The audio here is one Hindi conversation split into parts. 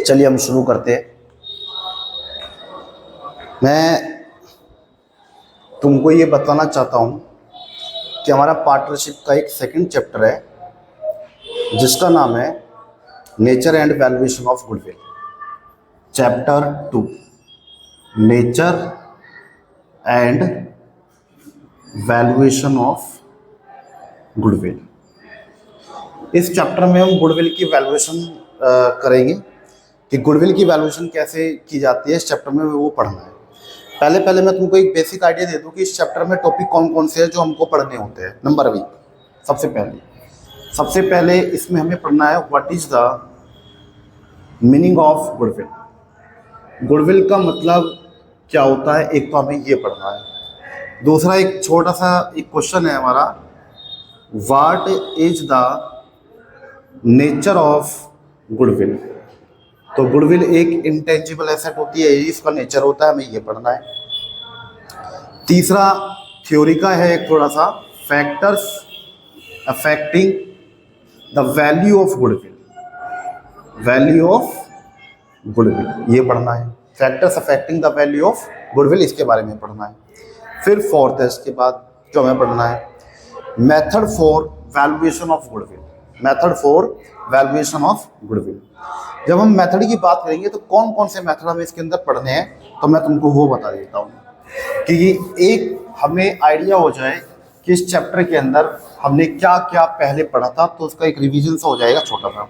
चलिए हम शुरू करते हैं। मैं तुमको ये बताना चाहता हूँ कि हमारा पार्टनरशिप का एक सेकंड चैप्टर है जिसका नाम है nature and valuation of goodwill. Chapter 2 nature and valuation of goodwill. इस चैप्टर में हम गुडविल की वैल्यूएशन करेंगे कि गुडविल की वैल्यूएशन कैसे की जाती है। इस चैप्टर में वो पढ़ना है। पहले मैं तुमको एक बेसिक आइडिया दे दूं कि इस चैप्टर में टॉपिक कौन कौन से हैं जो हमको पढ़ने होते हैं। नंबर 1 सबसे पहले इसमें हमें पढ़ना है what is the meaning of goodwill. Goodwill का मतलब क्या होता है, एक तो हमें ये पढ़ना है। दूसरा एक छोटा सा एक क्वेश्चन है हमारा, what is the nature of goodwill. तो गुडविल एक इंटेंजिबल एसेट होती है, इसका नेचर होता है, हमें ये पढ़ना है। तीसरा थ्योरी का है एक थोड़ा सा, factors affecting the value of goodwill. Value of goodwill ये पढ़ना है। Factors affecting the value of goodwill, इसके बारे में पढ़ना है। फिर फोर्थ है इसके बाद जो हमें पढ़ना है method for valuation of goodwill. Method for valuation of goodwill. जब हम मेथड की बात करेंगे तो कौन कौन से मेथड हमें इसके अंदर पढ़ने हैं, तो मैं तुमको वो बता देता हूँ कि ये एक हमें आइडिया हो जाए कि इस चैप्टर के अंदर हमने क्या क्या पहले पढ़ा था, तो उसका एक रिवीजन सा हो जाएगा छोटा सा।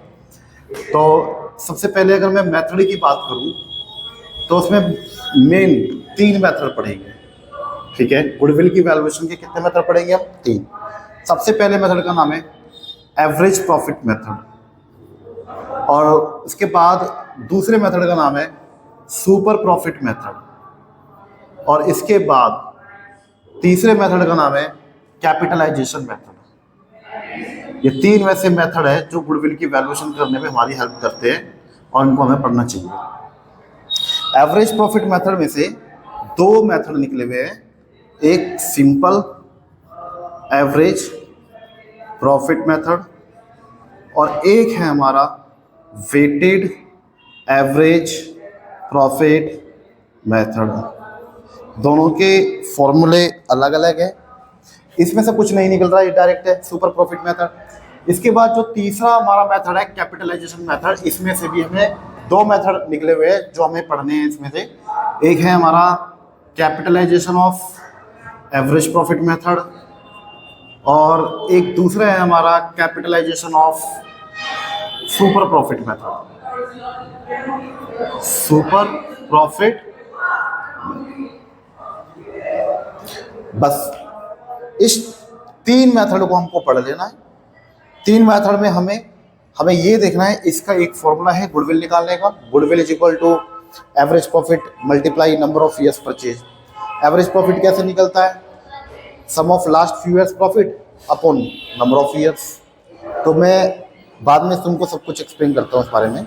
तो सबसे पहले अगर मैं मेथड की बात करूँ तो उसमें मेन 3 मेथड पढ़ेंगे। ठीक है, गुडविल की वैल्यूएशन के कितने मेथड पढ़ेंगे हम? 3। सबसे पहले मेथड का नाम है एवरेज प्रॉफिट मेथड, और उसके बाद दूसरे मेथड का नाम है सुपर प्रॉफिट मेथड, और इसके बाद तीसरे मेथड का नाम है कैपिटलाइजेशन मेथड। ये 3 वैसे मेथड है जो गुडविल की वैल्यूएशन करने में हमारी हेल्प करते हैं और इनको हमें पढ़ना चाहिए। एवरेज प्रॉफिट मेथड में से 2 मेथड निकले हुए हैं, एक सिंपल एवरेज प्रॉफिट मेथड और एक है हमारा वेटेड एवरेज प्रॉफिट मेथड। दोनों के फॉर्मूले अलग अलग है, इसमें से कुछ नहीं निकल रहा है, ये डायरेक्ट है सुपर प्रॉफिट मेथड। इसके बाद जो तीसरा हमारा मेथड है कैपिटलाइजेशन मेथड, इसमें से भी हमें 2 मेथड निकले हुए हैं जो हमें पढ़ने हैं। इसमें से एक है हमारा capitalization of average profit method और एक दूसरा है हमारा capitalization of super profit method. Super profit, बस इस 3 मेथड को हमको पढ़ लेना है। 3 मेथड में हमें ये देखना है, इसका एक फॉर्मूला है गुडविल निकालने का। Goodwill is equal to average profit multiply number of years purchase. Average profit कैसे निकलता है? Sum of last few years profit upon number of years. तो मैं बाद में तुमको सब कुछ एक्सप्लेन करता हूँ इस बारे में।